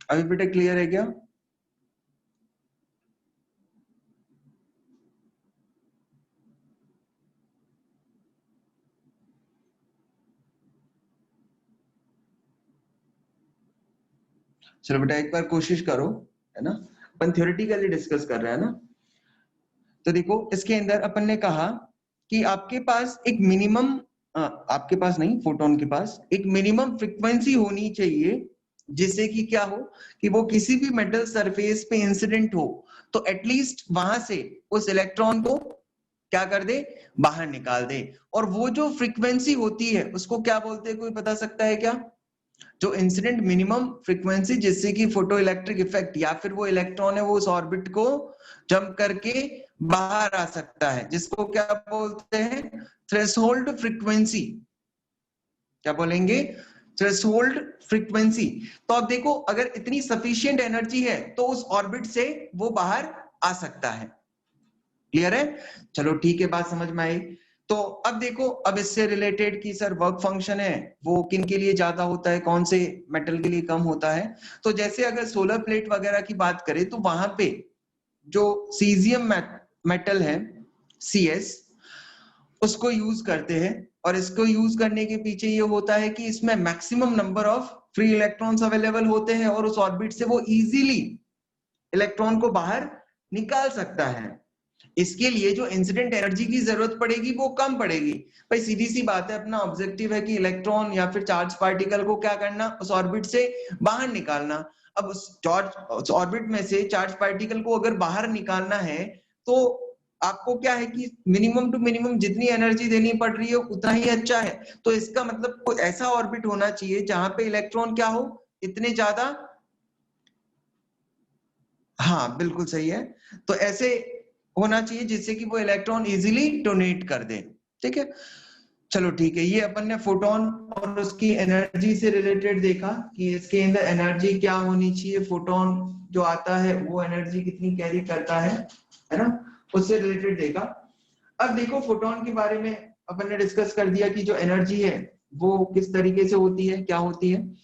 अभी बेटा क्लियर है क्या? चलो बेटा एक बार कोशिश करो, है ना। अपन थ्योरेटिकली डिस्कस कर रहे हैं ना। तो देखो इसके अंदर अपन ने कहा कि आपके पास एक मिनिमम, आपके पास नहीं, फोटोन के पास एक मिनिमम फ्रीक्वेंसी होनी चाहिए जिससे कि क्या हो कि वो किसी भी मेटल सरफेस पे इंसिडेंट हो तो एटलीस्ट वहां से उस इलेक्ट्रॉन को क्या कर दे, बाहर निकाल दे। और वो जो फ्रीक्वेंसी होती है उसको क्या बोलते हैं, कोई बता सकता है क्या? जो इंसिडेंट मिनिमम फ्रीक्वेंसी जिससे कि फोटो इलेक्ट्रिक इफेक्ट या फिर वो इलेक्ट्रॉन है वो उस ऑर्बिट को जंप करके बाहर आ सकता है, जिसको क्या बोलते हैं, थ्रेशोल्ड फ्रीक्वेंसी। क्या बोलेंगे, थ्रेशोल्ड फ्रीक्वेंसी। तो अब देखो अगर इतनी सफिशिएंट एनर्जी है तो उस ऑर्बिट से वो बाहर आ सकता है। क्लियर है? चलो ठीक है, बात समझ में आई। तो अब देखो, अब इससे रिलेटेड की सर वर्क फंक्शन है वो किन के लिए ज्यादा होता है, कौन से मेटल के लिए कम होता है। तो जैसे अगर सोलर प्लेट वगैरह की बात करें तो वहां पे जो सीजियम मेटल है CS, उसको यूज करते हैं। और इसको यूज करने के पीछे ये होता है कि इसमें maximum number of free electrons available होते हैं और उस ऑर्बिट से वो इजीली इलेक्ट्रॉन को बाहर निकाल सकता है। इसके लिए जो इंसिडेंट एनर्जी की जरूरत पड़ेगी वो कम पड़ेगी। भाई सीधी सी बात है, अपना ऑब्जेक्टिव है कि इलेक्ट्रॉन या फिर चार्ज पार्टिकल को क्या करना, उस ऑर्बिट से बाहर निकालना। अब उस ऑर्बिट में से चार्ज पार्टिकल को अगर बाहर निकालना है तो आपको क्या है कि मिनिमम टू मिनिमम जितनी एनर्जी देनी पड़ रही है उतना ही अच्छा है। तो इसका मतलब कोई ऐसा ऑर्बिट होना चाहिए जहां पे इलेक्ट्रॉन क्या हो, इतने ज्यादा, हाँ बिल्कुल सही है। तो ऐसे होना चाहिए जिससे कि वो इलेक्ट्रॉन इजीली डोनेट कर दे। ठीक है, चलो ठीक है, ये अपन ने फोटोन और उसकी एनर्जी से रिलेटेड देखा कि इसके अंदर एनर्जी क्या होनी चाहिए, फोटोन जो आता है वो एनर्जी कितनी कैरी करता है ना, उससे रिलेटेड देखा। अब देखो फोटोन के बारे में अपन ने डिस्कस कर दिया कि जो एनर्जी है वो किस तरीके से होती है, क्या होती है।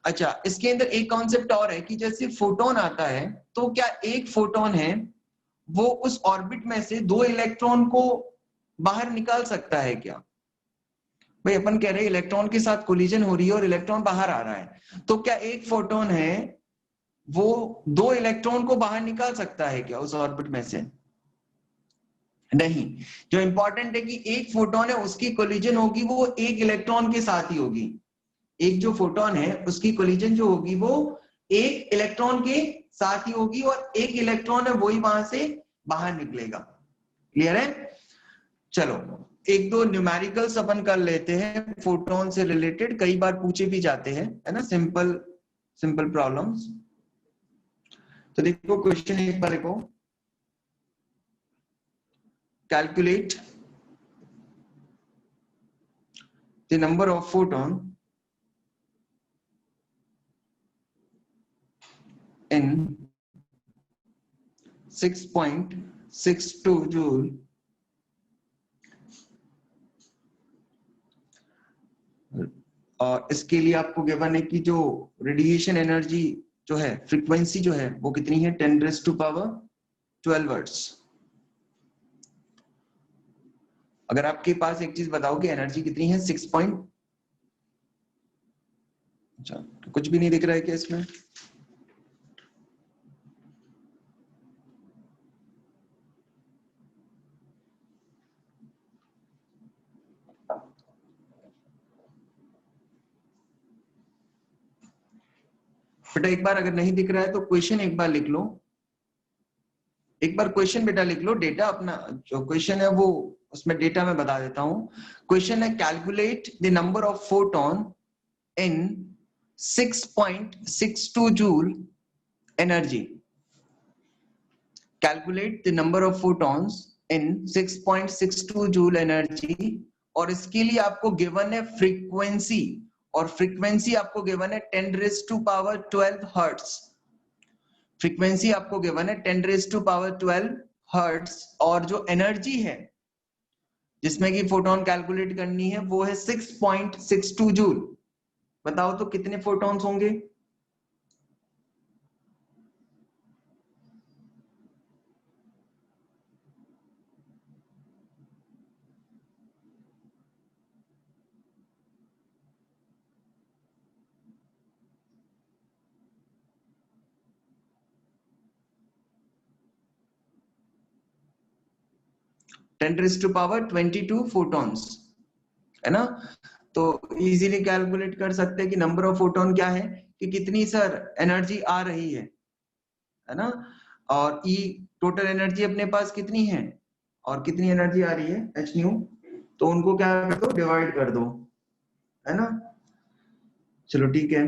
अच्छा, इसके अंदर एक कॉन्सेप्ट और है कि जैसे फोटोन आता है तो क्या एक फोटोन है वो उस ऑर्बिट में से दो इलेक्ट्रॉन को बाहर निकाल सकता है क्या? भाई अपन कह रहे हैं इलेक्ट्रॉन के साथ कोलिजन हो रही है और इलेक्ट्रॉन बाहर आ रहा है, तो क्या एक फोटोन है वो दो इलेक्ट्रॉन को बाहर निकाल सकता है क्या उस ऑर्बिट में से? नहीं। जो इंपॉर्टेंट है कि एक फोटोन है उसकी कोलिजन होगी वो एक इलेक्ट्रॉन के साथ ही होगी। एक जो फोटोन है उसकी कोलिजन जो होगी वो एक इलेक्ट्रॉन के साथ ही होगी और एक इलेक्ट्रॉन है वही वहां से बाहर निकलेगा। क्लियर है? चलो एक दो न्यूमेरिकल्स अपन कर लेते हैं फोटोन से रिलेटेड, कई बार पूछे भी जाते हैं, है ना, सिंपल सिंपल प्रॉब्लम्स। तो देखो क्वेश्चन एक बार देखो, calculate the number of photon in 6.62 joule और इसके लिए आपको गिवन है कि जो रेडिएशन एनर्जी जो है, फ्रीक्वेंसी जो है वो कितनी है, 10⁻12 हर्ट्ज। अगर आपके पास एक चीज बताओ कि एनर्जी कितनी है, 6 पॉइंट, अच्छा कुछ भी नहीं दिख रहा है क्या इसमें? बेटा एक बार अगर नहीं दिख रहा है तो क्वेश्चन एक बार लिख लो, एक बार क्वेश्चन बेटा लिख लो, डेटा अपना जो क्वेश्चन है वो उसमें डेटा में बता देता हूं। क्वेश्चन है calculate the number of photon in 6.62 joule energy. Calculate the number of photons in 6.62 joule energy, और इसके लिए आपको गिवन है फ्रीक्वेंसी, और फ्रीक्वेंसी आपको गिवन है 10⁻12 हर्ट्ज। फ्रीक्वेंसी आपको गिवन है 10⁻12 हर्ट्ज, और जो एनर्जी है जिसमें कि फोटोन कैलकुलेट करनी है वो है 6.62 जूल। बताओ तो कितने फोटॉन्स होंगे? Ten raise to power 22 photons, है ना। तो इजीली कैलकुलेट कर सकते हैं कि नंबर ऑफ फोटोन क्या है, कि कितनी सर एनर्जी आ रही है ना, और ई टोटल एनर्जी अपने पास कितनी है और कितनी एनर्जी आ रही है एच न्यू, तो उनको क्या कर दो, डिवाइड कर दो, है ना। चलो ठीक है,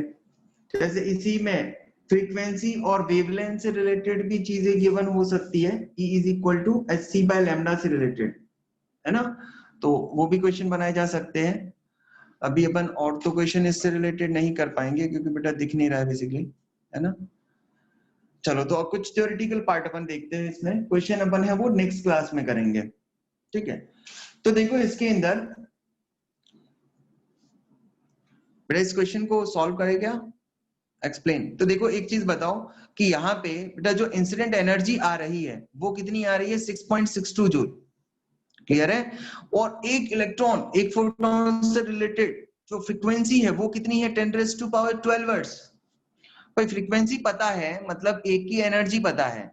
जैसे इसी में फ्रीक्वेंसी और वेवलेंथ से रिलेटेड भी चीजें गिवन हो सकती है, E is equal to h c by lambda से रिलेटेड, है ना, तो वो भी क्वेश्चन बनाए जा सकते हैं। अभी अपन और तो क्वेश्चन इससे रिलेटेड नहीं कर पाएंगे क्योंकि बेटा दिख नहीं रहा है बेसिकली, है ना। चलो तो अब कुछ थ्योरेटिकल पार्ट अपन देखते हैं, इसमें क्वेश्चन अपन है वो नेक्स्ट क्लास में करेंगे, ठीक है। तो देखो इसके अंदर बेटा इस क्वेश्चन को सॉल्व करे क्या, एक्सप्लेन। तो देखो एक चीज बताओ कि यहाँ पे बेटा जो इंसिडेंट एनर्जी आ रही है वो कितनी आ रही है, 6.62 जूल, क्लियर है। और एक इलेक्ट्रॉन, एक फोटोन से रिलेटेड जो फ्रीक्वेंसी है वो कितनी है, 10⁻12 हर्ट्ज। भाई फ्रीक्वेंसी पता है, मतलब एक की एनर्जी पता है,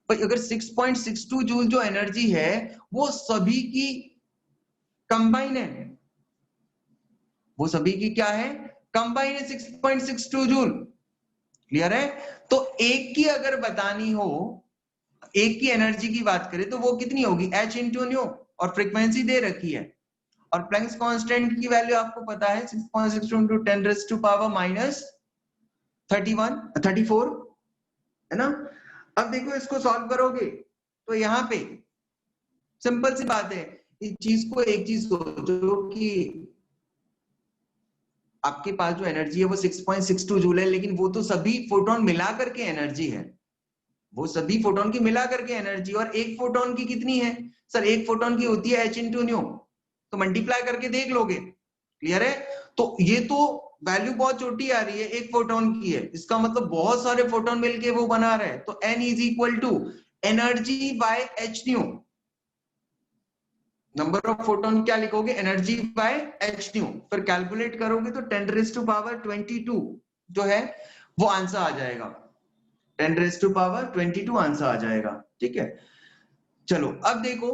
भाई अगर 6.62 जूल जो एनर्जी है वो सभी की कंबाइन है, वो सभी की क्या है, कंबाइन है 6.62 जूल, क्लियर है। तो एक की अगर बतानी हो एक की एनर्जी की बात करें तो वो कितनी होगी, h इंटू न्यू, और फ्रीक्वेंसी दे रखी है, और प्लैंक्स कांस्टेंट की वैल्यू आपको पता है 6.62 into 10 raised to power minus 34, है ना। अब देखो इसको सॉल्व करोगे तो यहाँ पे सिंपल सी बात है, इस चीज को एक चीज सोचो कि आपके पास जो एनर्जी है वो 6.62 जूल है, लेकिन वो तो सभी फोटोन मिला करके एनर्जी है, वो सभी फोटोन की मिला करके एनर्जी, और एक फोटोन की कितनी है सर, एक फोटोन की होती है h इंटू न्यू, तो मल्टीप्लाई करके देख लोगे, क्लियर है। तो ये तो वैल्यू बहुत छोटी आ रही है, एक फोटोन की है, इसका मतलब बहुत सारे फोटोन मिलके वो बना रहे हैं, तो n is equal to energy by h nu, number of photon क्या लिखोगे, एनर्जी बाय h न्यू, फिर कैलकुलेट करोगे तो 10 रेज़ टू पावर 22 जो है वो आंसर आ जाएगा, 10 रेज़ टू पावर 22 आंसर आ जाएगा, ठीक है। चलो अब देखो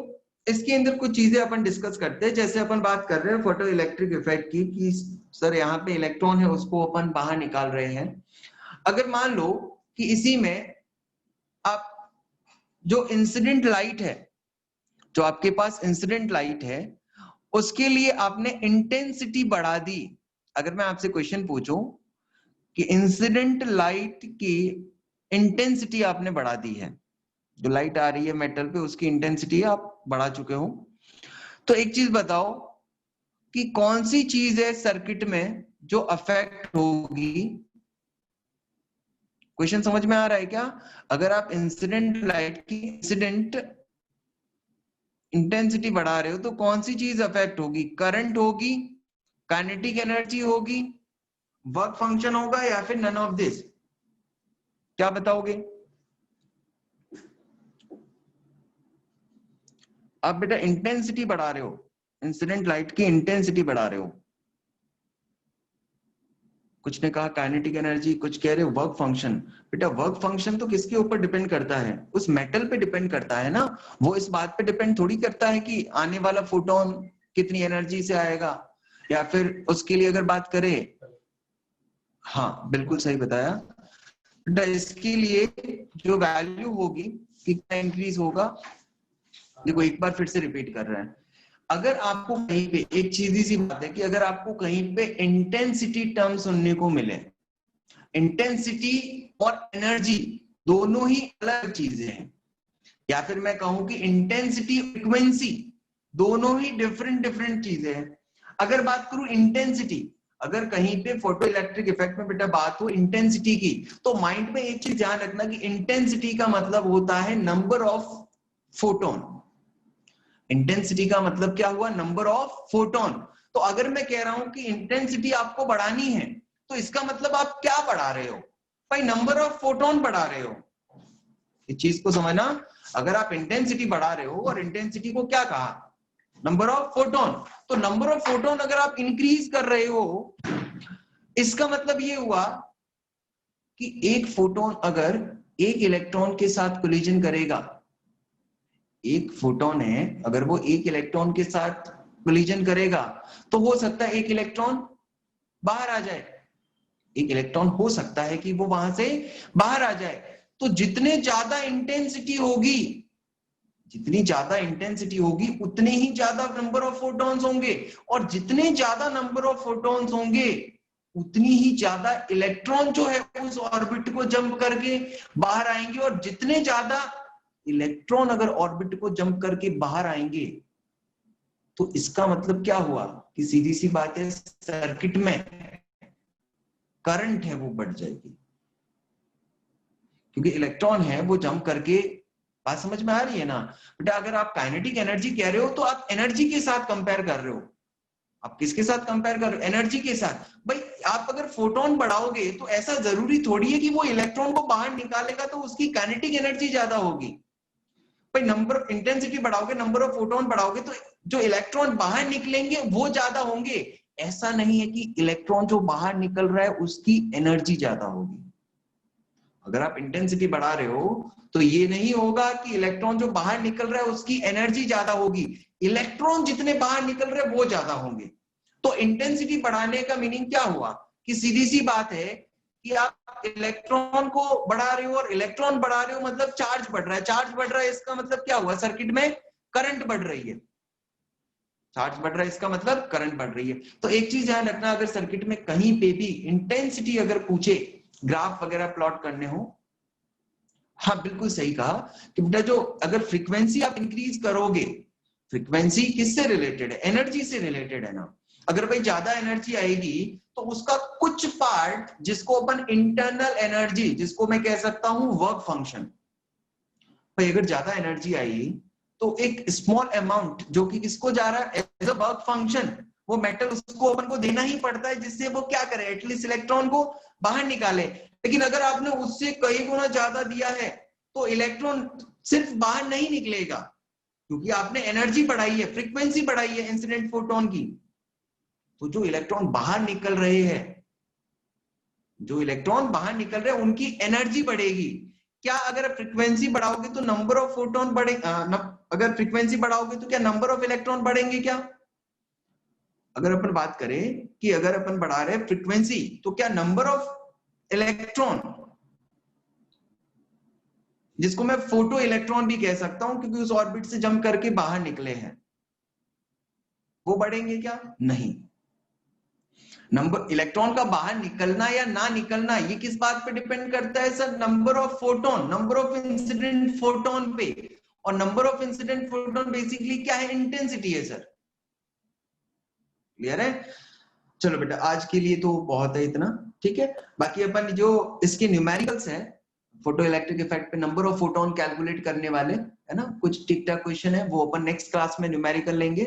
इसके अंदर कुछ चीजें अपन डिस्कस करते हैं, जैसे अपन बात कर रहे हैं फोटो इलेक्ट्रिक इफेक्ट की, कि सर यहाँ पे इलेक्ट्रॉन है उसको अपन बाहर निकाल रहे हैं। अगर मान लो कि इसी में आप जो इंसिडेंट लाइट है, जो आपके पास इंसिडेंट लाइट है, उसके लिए आपने इंटेंसिटी बढ़ा दी। अगर मैं आपसे क्वेश्चन पूछूं कि इंसिडेंट लाइट की इंटेंसिटी आपने बढ़ा दी है, जो लाइट आ रही है मेटल पे उसकी इंटेंसिटी आप बढ़ा चुके हो, तो एक चीज बताओ कि कौन सी चीज है सर्किट में जो अफेक्ट होगी। क्वेश्चन समझ में आ रहा है क्या? अगर आप इंसिडेंट लाइट की इंसिडेंट इंटेंसिटी बढ़ा रहे हो तो कौन सी चीज अफेक्ट होगी, करंट होगी, काइनेटिक एनर्जी होगी, वर्क फंक्शन होगा, या फिर नन ऑफ दिस? क्या बताओगे आप? बेटा इंटेंसिटी बढ़ा रहे हो, इंसिडेंट लाइट की इंटेंसिटी बढ़ा रहे हो, कुछ ने कहा काइनेटिक एनर्जी, कुछ कह रहे हो वर्क फंक्शन। बेटा वर्क फंक्शन तो किसके ऊपर डिपेंड करता है, उस मेटल पे डिपेंड करता है ना, वो इस बात पे डिपेंड थोड़ी करता है कि आने वाला फोटोन कितनी एनर्जी से आएगा, या फिर उसके लिए अगर बात करें, हाँ बिल्कुल सही बताया बेटा, इसके लिए जो वैल्यू होगी कितना इंक्रीज होगा, देखो एक बार फिर से रिपीट कर रहे हैं, अगर आपको कहीं पे एक सीधी सी बात है कि अगर आपको कहीं पे इंटेंसिटी टर्म सुनने को मिले, इंटेंसिटी और एनर्जी दोनों ही अलग चीजें हैं, या फिर मैं कहूं कि इंटेंसिटी फ्रीक्वेंसी दोनों ही डिफरेंट डिफरेंट चीजें हैं। अगर बात करूं इंटेंसिटी, अगर कहीं पे फोटो इलेक्ट्रिक इफेक्ट में बेटा बात हो इंटेंसिटी की, तो माइंड में एक चीज ध्यान रखना कि इंटेंसिटी का मतलब होता है नंबर ऑफ फोटोन। इंटेंसिटी का मतलब क्या हुआ, नंबर ऑफ फोटोन। तो अगर मैं कह रहा हूं कि इंटेंसिटी आपको बढ़ानी है, तो इसका मतलब आप क्या बढ़ा रहे हो भाई, नंबर ऑफ फोटोन बढ़ा रहे हो। इस चीज को समझना, अगर आप इंटेंसिटी बढ़ा रहे हो, और इंटेंसिटी को क्या कहा, नंबर ऑफ फोटोन, तो नंबर ऑफ फोटोन अगर आप इंक्रीज कर रहे हो, इसका मतलब ये हुआ कि एक फोटोन अगर एक इलेक्ट्रॉन के साथ कोलिजन करेगा, एक फोटोन है अगर वो एक इलेक्ट्रॉन के साथ कोलिजन करेगा, तो हो सकता है एक इलेक्ट्रॉन बाहर आ जाए, एक इलेक्ट्रॉन हो सकता है कि वो वहां से बाहर आ जाए। तो जितने ज्यादा इंटेंसिटी होगी, जितनी ज्यादा इंटेंसिटी होगी उतने ही ज्यादा नंबर ऑफ फोटॉन्स होंगे, और जितने ज्यादा नंबर ऑफ फोटॉन्स होंगे उतनी ही ज्यादा इलेक्ट्रॉन जो है उस ऑर्बिट को जंप करके बाहर आएंगे, और जितने ज्यादा इलेक्ट्रॉन अगर ऑर्बिट को जंप करके बाहर आएंगे, तो इसका मतलब क्या हुआ कि सीधी सी बात है, सर्किट में करंट है वो बढ़ जाएगी, क्योंकि इलेक्ट्रॉन है वो जंप करके, बात समझ में आ रही है ना बेटा। अगर आप काइनेटिक एनर्जी कह रहे हो तो आप एनर्जी के साथ कंपेयर कर रहे हो, आप किसके साथ कंपेयर कर रहे हो, एनर्जी के साथ। भाई आप अगर फोटोन बढ़ाओगे तो ऐसा जरूरी थोड़ी है कि वो इलेक्ट्रॉन को बाहर निकालेगा तो उसकी काइनेटिक एनर्जी ज्यादा होगी। भाई नंबर इंटेंसिटी बढ़ाओगे, नंबर ऑफ फोटोन बढ़ाओगे, तो जो इलेक्ट्रॉन बाहर निकलेंगे वो ज्यादा होंगे। ऐसा नहीं है कि इलेक्ट्रॉन जो बाहर निकल रहा है उसकी एनर्जी ज्यादा होगी। अगर आप इंटेंसिटी बढ़ा रहे हो तो ये नहीं होगा कि इलेक्ट्रॉन जो बाहर निकल रहा है उसकी एनर्जी ज्यादा होगी, इलेक्ट्रॉन जितने बाहर निकल रहे हैं वो ज्यादा होंगे। तो इंटेंसिटी बढ़ाने का मीनिंग क्या हुआ कि सीधी सी बात है कि आप इलेक्ट्रॉन को बढ़ा रहे हो और इलेक्ट्रॉन बढ़ा रहे हो मतलब चार्ज बढ़ रहा है, चार्ज बढ़ रहा है इसका मतलब क्या हुआ, सर्किट में करंट बढ़ रही है, चार्ज बढ़ रहा है इसका मतलब करंट बढ़ रही है। तो एक चीज ध्यान रखना, अगर सर्किट में कहीं पे भी इंटेंसिटी अगर पूछे, ग्राफ वगैरह प्लॉट करने हो, हाँ बिल्कुल सही कहा कि बेटा जो अगर फ्रीक्वेंसी आप इंक्रीज करोगे, फ्रीक्वेंसी किससे रिलेटेड है, एनर्जी से रिलेटेड है ना। अगर भाई ज्यादा एनर्जी आएगी तो उसका कुछ पार्ट जिसको अपन इंटरनल एनर्जी, जिसको मैं कह सकता हूं वर्क फंक्शन, भाई अगर ज्यादा एनर्जी आई तो एक स्मॉल अमाउंट जो कि किसको जा रहा है एज अ वर्क फंक्शन, वो मेटल उसको अपन को देना ही पड़ता है, जिससे वो क्या करे, एटलीस्ट इलेक्ट्रॉन को बाहर निकाले। लेकिन अगर आपने उससे कई गुना ज्यादा दिया है तो इलेक्ट्रॉन सिर्फ बाहर नहीं निकलेगा, क्योंकि आपने एनर्जी बढ़ाई है, फ्रीक्वेंसी बढ़ाई है इंसिडेंट फोटोन की। तो जो इलेक्ट्रॉन बाहर निकल रहे हैं, जो इलेक्ट्रॉन बाहर निकल रहे हैं उनकी एनर्जी बढ़ेगी। क्या अगर फ्रीक्वेंसी बढ़ाओगे तो नंबर ऑफ फोटोन बढ़ेगा, अगर फ्रीक्वेंसी बढ़ाओगे तो क्या नंबर ऑफ इलेक्ट्रॉन बढ़ेंगे क्या? अगर अपन बात करें कि अगर अपन बढ़ा रहे हैं फ्रीक्वेंसी तो क्या नंबर ऑफ इलेक्ट्रॉन, जिसको मैं फोटो इलेक्ट्रॉन भी कह सकता हूं क्योंकि उस ऑर्बिट से जंप करके बाहर निकले हैं, वो बढ़ेंगे क्या? नहीं। नंबर इलेक्ट्रॉन का बाहर निकलना या ना निकलना ये किस बात पे डिपेंड करता है sir? Number of photon, number of incident photon पे। और number of incident photon basically क्या है? इंटेंसिटी है सर। क्लियर है? चलो बेटा आज के लिए तो बहुत है इतना, ठीक है। बाकी अपन जो इसके न्यूमेरिकल्स है फोटो इलेक्ट्रिक इफेक्ट पे नंबर ऑफ फोटोन कैलकुलेट करने वाले, है ना, कुछ टिक टाक क्वेश्चन है, वो अपन नेक्स्ट क्लास में न्यूमेरिकल लेंगे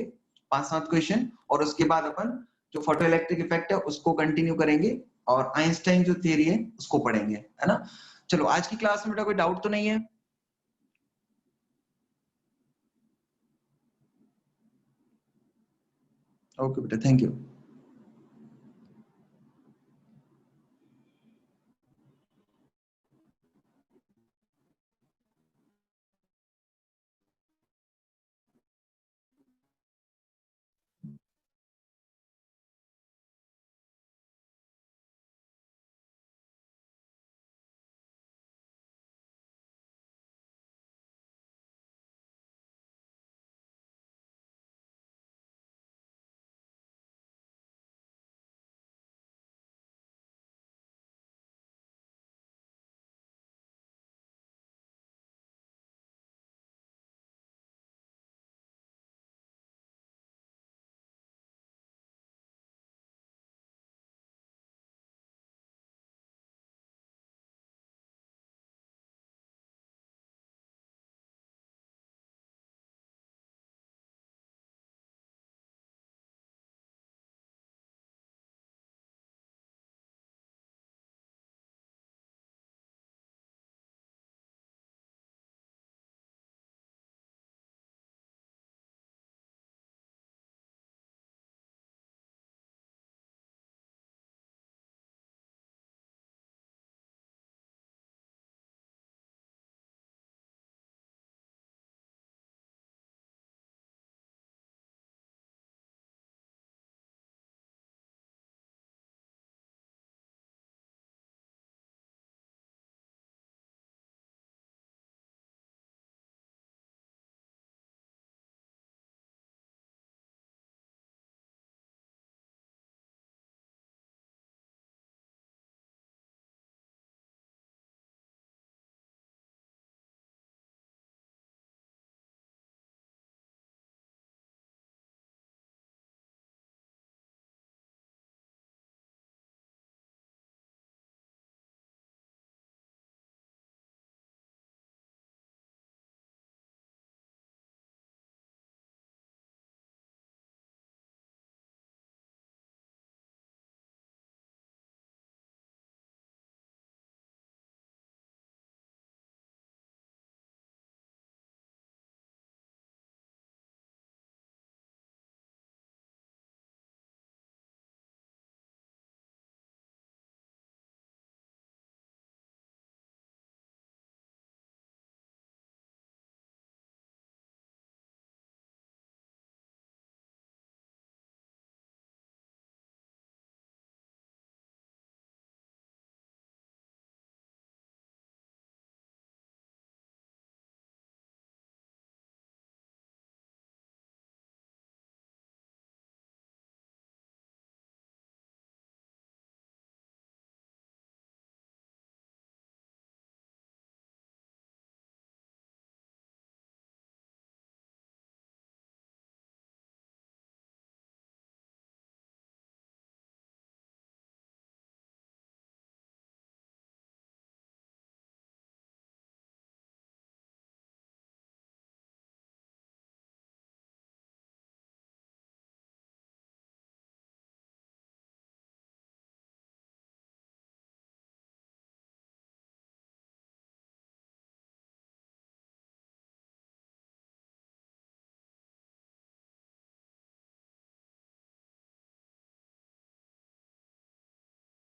5-7 क्वेश्चन, और उसके बाद अपन जो फोटो इलेक्ट्रिक इफेक्ट है उसको कंटिन्यू करेंगे और आइंस्टाइन जो थ्योरी है उसको पढ़ेंगे, है ना। चलो आज की क्लास में बेटा कोई डाउट तो नहीं है? ओके बेटा, थैंक यू।